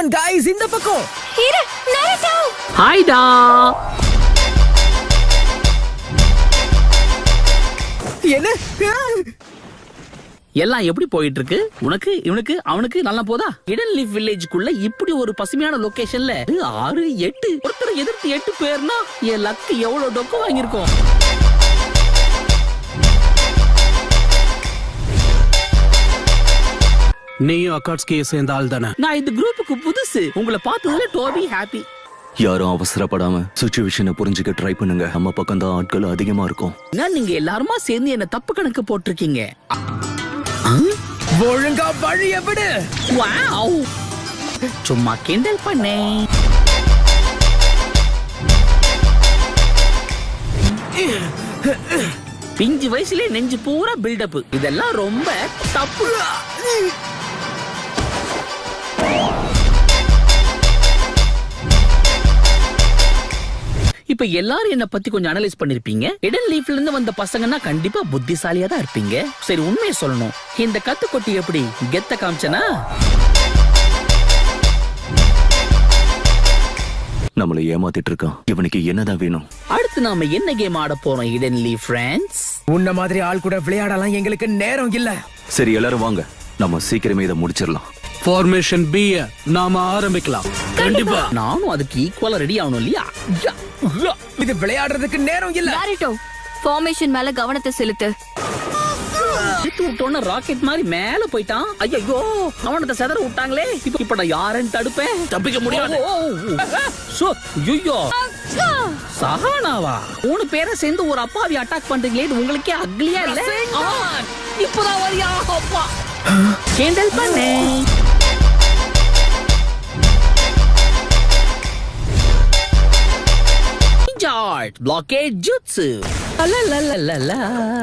On guys இந்த பக்கம் hero Naruto ஹாய்டா. என்ன எல்லாம் எப்படி போயிட்டு இருக்கு? உனக்கு இவனுக்கு அவனுக்கு நல்லா போதா? ஹிடன் லீஃப் வில்லேஜ்க்குள்ள இப்படி ஒரு பசுமையான லொகேஷன்ல 6 8 ஒருத்தர் எதிர்த்து 8 பேர்னா என் லக்கு எவ்வளவு டொக்கு வாங்கியிருக்கோம். நீயும் அக்காட்ஸ்கே சேர்ந்த ஆள் தானே? நான் இந்த குரூப்புக்கு புதுசு. உங்களை பார்த்ததுல டோபி ஹாப்பி. யாரும் அவசரப்படாம சிச்சுவேஷனை புரிஞ்சுக்க ட்ரை பண்ணுங்க. நம்ம பக்கம் தான் ஆட்கள் அதிகமா இருக்கும். நீங்க எல்லாருமா சேர்ந்து என்ன தப்பு கணக்கு போட்டிருக்கீங்க. ஒழுங்கா வழிய விடு. வாவ், சும்மா கிண்டல் பண்ணே. பிஞ்சு வயசுல நெஞ்சு பூரா பில்டப். இதெல்லாம் ரொம்ப தப்பு. இப்ப எல்லாரும் என்ன பத்தி கொஞ்சம் அனலைஸ் பண்ணிருப்பீங்க. ஹிடன் லீஃப்ல இருந்து வந்த பசங்கன்னா கண்டிப்பா புத்திசாலியா தான் இருப்பீங்க. சரி, உண்மையை சொல்லணும், இந்த கத்துக்கொட்டி எப்படி கெத்த காமிச்சனா? நம்மளை ஏமாத்திட்டு இருக்கான். இவனுக்கு என்னதான் வேணும்? அடுத்து நாம என்ன கேம் ஆட போறோம் ஹிடன் லீஃப் ஃப்ரெண்ட்ஸ்? உன்ன மாதிரி ஆள் கூட விளையாடலாம் எங்களுக்கு நேரம் இல்ல. சரி, எல்லாரும் வாங்க, நம்ம சீக்கிரமே இதை முடிச்சிடலாம். ஃபார்மேஷன் பி நாம ஆரம்பிக்கலாம். கண்டிப்பா நானும் அதுக்கு ஈக்குவலா ரெடி ஆகணும் இல்லையா? இது விளையாடுறதுக்கு நேரம் இல்ல. நருட்டோ ஃபார்மேஷன் மேல கவனத்தை செலுத்து. விட்டோன்னு ராக்கெட் மாதிரி மேல போயிட்டான். ஐயோ, அவனத்தை செதற விட்டாங்களே. இப்ப நான் யாருன்னு தடுப்பேன்? தப்பிக்க முடியாது. ஐயோ, சஹானாவா? 3 பேரை சேர்ந்து ஒரு அப்பாவி அட்டாக் பண்றீங்களே, இது உங்களுக்கே அக்லியா இல்ல? இப்பதான் வரியா? அப்பா கேண்டல் பண்ணே. Blockade jutsu.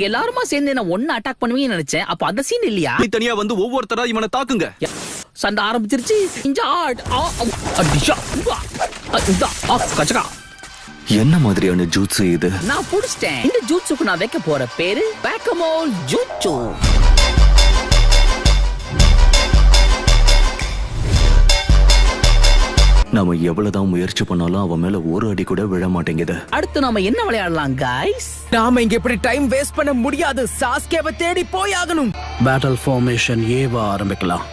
எல்லாருமா சேர்ந்து என்ன ஒண்ணு அட்டாக் பண்ணுவீங்கன்னு நினைச்சேன். அப்ப அந்த சீன் இல்லையா? நீ தனியா வந்து ஒவ்வொருத்தரா இவனை தாக்குங்க. சண்டை ஆரம்பிச்சிருச்சு. என்ன மாதிரியான ஜூட்ஸு இது? நான் புடிச்சிட்டேன். இந்த ஜூட்ஸுக்கு நான் வைக்க போற பேரு பேக்கமோல் ஜூட்சு. நாம எவ்வளவுதான் முயற்சி பண்ணாலும் அவன் மேல ஒரு அடி கூட விழ மாட்டேங்குது. அடுத்து நாம என்ன விளையாடலாம் गाइस? நாம இங்க இப்படி டைம் வேஸ்ட் பண்ண முடியாது. சாஸ்கேவை தேடி போய் ஆகணும். பேட்டில் ஃபார்மேஷன் ஏவா ஆரம்பிக்கலாம்.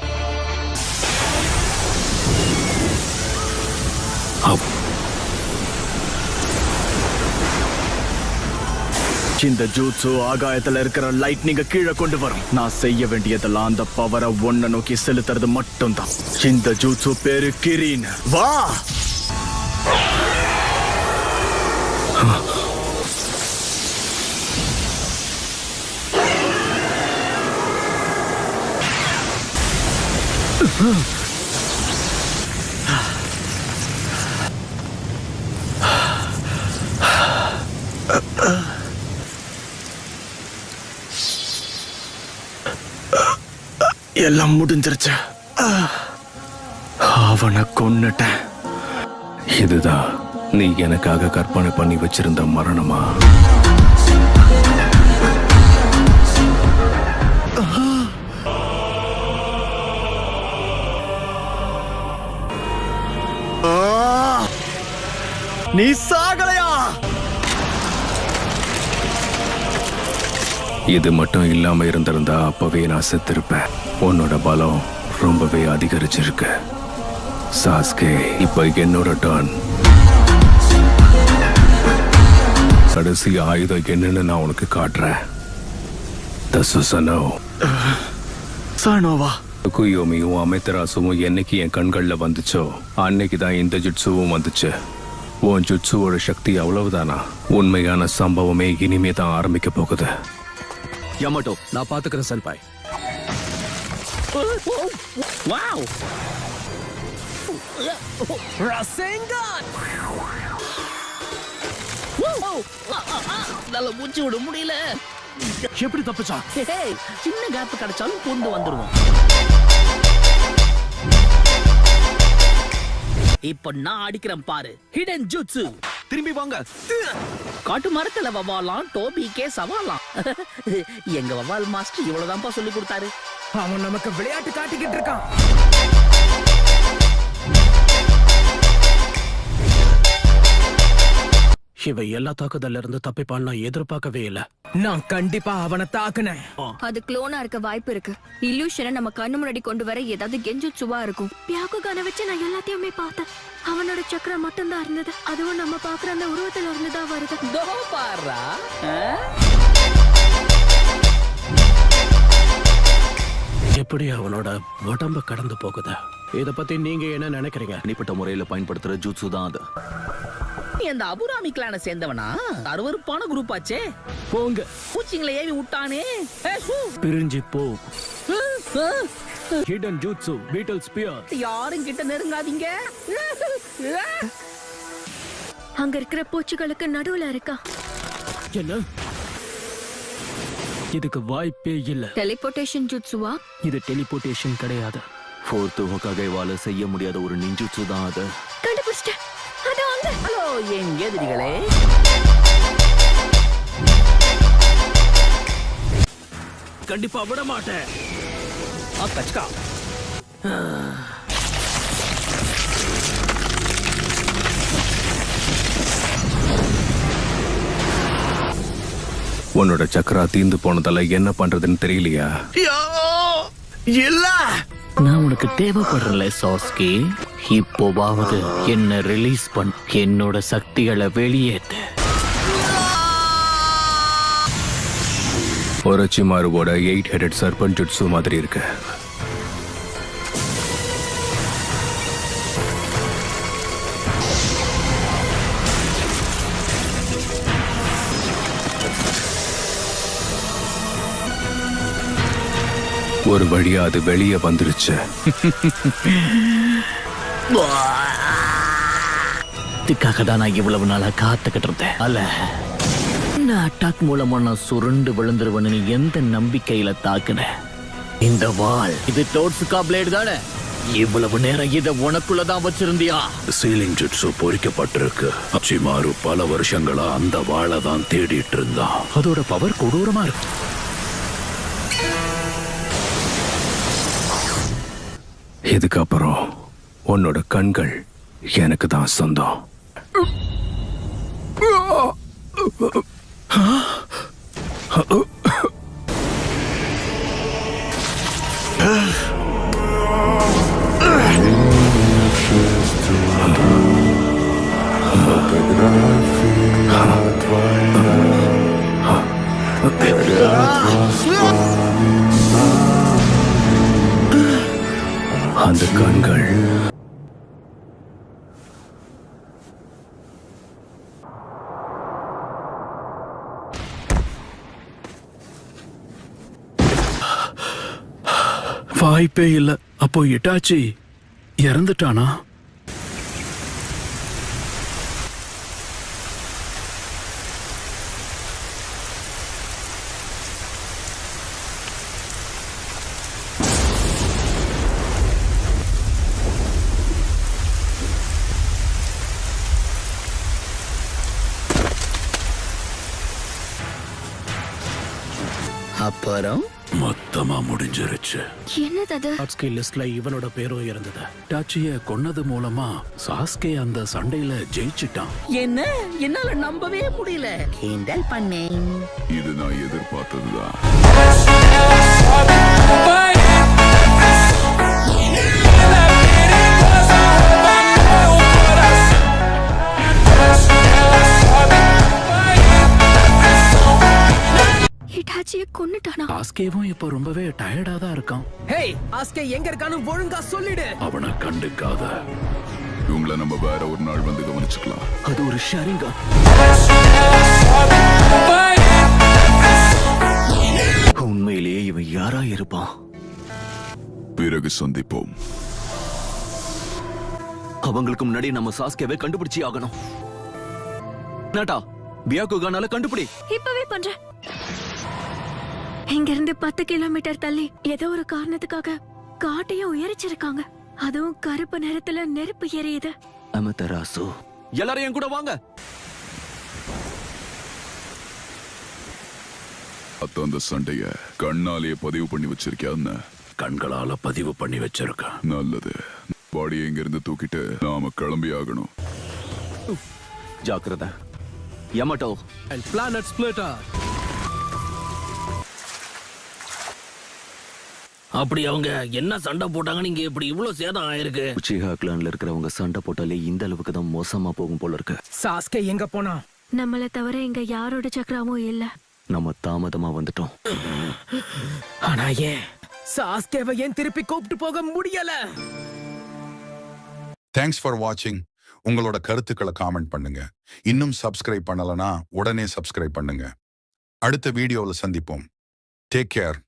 இந்த ஜூட்சு ஆகாயத்துல இருக்கிற லைட்னிங்க கீழே கொண்டு வரும். நான் செய்ய வேண்டியதெல்லாம் அந்த பவரை ஒன்ன நோக்கி செலுத்துறது மட்டும்தான். இந்த ஜூட்சு பேரு கிரீன். வா, எல்லாம் முடிஞ்சிருச்சு. அவனை கொன்னுட்டேன். இதுதான் நீ எனக்காக கற்பனை பண்ணி வச்சிருந்த மரணமா? நீ சாகலையா? இது மட்டும் இல்லாம இருந்திருந்தா அப்பவே நான் செத்திருப்பேன். உன்னோட பலம் ரொம்பவே அதிகரிச்சிருக்கு சாஸ்கே. இப்ப என்னோட டர்ன். கடைசி ஆயுதம் என்னன்னு நான் உனக்கு காட்டுறேன். சானோவா? குயோமியும் அமெத்தராசுவும் என்னைக்கு என் கண்கள்ல வந்துச்சோ அன்னைக்கு தான் இந்த ஜுட்சுவும் வந்துச்சு. உன் ஜுட்சுவோட சக்தி அவ்வளவுதானா? உண்மையான சம்பவமே இனிமே தான் ஆரம்பிக்க போகுது. யமட்டோ, நான் பாத்துக்கிறேன் சென்பாய். வாவ், ரசேங்கன். நல்ல மூச்சு விட முடியல. எப்படி தப்பிச்சா? சின்ன கேப் கிடைச்சாலும் கொண்டு வந்துருவோம். இப்ப நான் அடிக்கிறேன் பாரு. Hidden jutsu. திரும்பி வாங்க. காட்டு மரத்துல வவாலாம் டோபிக்கே சவாலாம். எங்க வவால் மாஸ்டர் இவ்வளவுதான்ப்பா சொல்லி கொடுத்தாரு. அவன் நமக்கு விளையாட்டு காட்டிக்கிட்டு இருக்கான். இவ எல்லா தாக்குதல்ல இருந்து தப்பிப்பான் நான் எதிர்பார்க்கவே இல்ல. நான் கண்டிப்பா அவனை தாக்குனேன். அது குளோனா இருக்க வாய்ப்பு இருக்கு. இல்லூஷனை நம்ம கண்ணு முன்னாடி கொண்டு வர ஏதாவது கெஞ்சுட்சுவா இருக்கும். பியாகுகான வச்சு நான் எல்லாத்தையுமே பார்த்தேன். அவனோட சக்கரம் மட்டும்தான் இருந்தது. அதுவும் நம்ம பாக்குற அந்த உருவத்துல இருந்துதான் வருது. தோ பாரா. எப்படி அவனோட உடம்ப கடந்து போகுது? இத பத்தி நீங்க என்ன நினைக்கிறீங்க? தனிப்பட்ட முறையில பயன்படுத்துற ஜூட்சு தான் அது. நீ அந்த அபுராமி கிளான சேர்ந்தவனா? அருவருப்பான குரூப் ஆச்சே. போங்க, பூச்சிங்களை ஏவி விட்டானே. பிரிஞ்சு போ. Hidden jutsu petal spear. யாரும் கிட்ட நெருங்காதீங்க. அங்க இருக்கிற பூச்சிகளுக்கு நடுவுல இருக்கா. என்ன? இதுக்கு வாய்ப்பே இல்ல. டெலிபோர்டேஷன் ஜுட்சுவா? இது டெலிபோர்டேஷன் கிடையாது. ஃபோர்த் ஹோகாகேவால செய்ய முடியாத ஒரு நிஞ்சுட்சு தான் அது. கண்டுபிடிச்சிட்டேன். அது அங்க. ஹலோ என் எதிரிகளே. கண்டிப்பா விட மாட்டேன். கச்கா. உன்னோட சக்கரா தீந்து போனதால என்ன பண்றதுன்னு தெரியலையா? இல்ல, நான் உனக்கு தேவைப்படுறல சாஸ்கி. இப்போவாவது என்ன ரிலீஸ் பண்ண, என்னோட சக்திகளை வெளியேற்று. ஒரச்சிமாருவோட 8 ஹெடட் சர்பன்ட் ஜுட்சு மாதிரி இருக்கு. ஒரு வழியா அது வெளியே வந்துருச்சு. இதுக்காக தான் நான் இவ்வளவு நாளா காத்துக்கிட்டு இருந்தேன். அல்ல, இந்த அட்டாக் மூலமா நான் சுருண்டு விழுந்துருவேன்னு எந்த நம்பிக்கையில தாக்குன? இந்த வாள் இது டோட்சுகா பிளேடு தானே? இவ்வளவு நேரம் இத உனக்குள்ளதான் வச்சிருந்தியா? Ceiling jutsu பொறிக்கப்பட்டிருக்கு. அச்சிமாரு பல வருஷங்களா அந்த வாளை தான் தேடிட்டு இருந்தான். அதோட பவர் கொடூரமா இருக்கு. இதுக்கப்புறம் உன்னோட கண்கள் எனக்கு தான் சொந்தம். அந்த கண்கள் வாய்ப்பே இல்ல. அப்போ இட்டாச்சி இறந்துட்டானா? அப்புறம் மொத்தமா முடிஞ்சிருச்சு. என்னது அது? சாஸ்கே லிஸ்ட்ல இவனோட பேரும் இருந்தது. டாச்சிய கொன்னது மூலமா சாஸ்கே அந்த சண்டையில ஜெயிச்சிட்டான். என்ன? என்னால நம்பவே முடியல. கிண்டல் பண்ணேன். இது நான் எதிர்பார்த்ததுதான். ஹிட்டாச்சியை கொன்னுட்டானா? சாஸ்கேவும் இப்ப ரொம்பவே டயர்டா தான் இருக்கான். ஹேய், ஆஸ்கே எங்க இருக்கான்னு ஒழுங்கா சொல்லிடு. அவனை கண்டுக்காத. இவங்கள நம்ம வேற ஒரு நாள் வந்து கவனிச்சுக்கலாம். அது ஒரு ஷரிங்கா. உண்மையிலேயே இவன் யாரா இருப்பான்? பிறகு சந்திப்போம். அவங்களுக்கு முன்னாடி நம்ம சாஸ்கேவை கண்டுபிடிச்சி ஆகணும். நாட்டா, பியாகுகானால கண்டுபிடி. இப்பவே பண்றேன். இங்க இருந்து 10 கிலோமீட்டர் தள்ளி ஏதோ ஒரு காரணத்துக்காக காட்டையும் உயரிச்சிருக்காங்க. அதுவும் கருப்பு நிறத்துல நெருப்பு எரியுது. அமதராசு, எல்லாரும் என் கூட வாங்க. அந்த சண்டைய கண்ணாலேயே பதிவு பண்ணி வச்சிருக்கியா? கண்களால பதிவு பண்ணி வச்சிருக்கான். நல்லது. பாடியை இங்க இருந்து தூக்கிட்டு நாம கிளம்பி ஆகணும். ஜாக்கிரதை. யமட்டோ பிளானட் ஸ்பிளிட்டர். அப்படி அவங்க என்ன சண்டை போட்டாங்க, நீங்க இப்படி இவ்வளவு சேதம் ஆயிருக்கு? உச்சிஹா கிளான்ல இருக்கிறவங்க சண்டை போட்டாலே இந்த அளவுக்கு தான் மோசமா போகும் போல இருக்கு. சாஸ்கே எங்க போனா? நம்மள தவிர இங்க யாரோட சக்கரமும் இல்ல. நம்ம தாமதமா வந்துட்டோம். ஆனா ஏன் சாஸ்கேவை ஏன் திருப்பி கூப்பிட்டு போக முடியல? தேங்க்ஸ் ஃபார் வாட்சிங். உங்களோட கருத்துக்களை காமெண்ட் பண்ணுங்க. இன்னும் சப்ஸ்கிரைப் பண்ணலனா உடனே சப்ஸ்கிரைப் பண்ணுங்க. அடுத்த வீடியோவில் சந்திப்போம். Take care.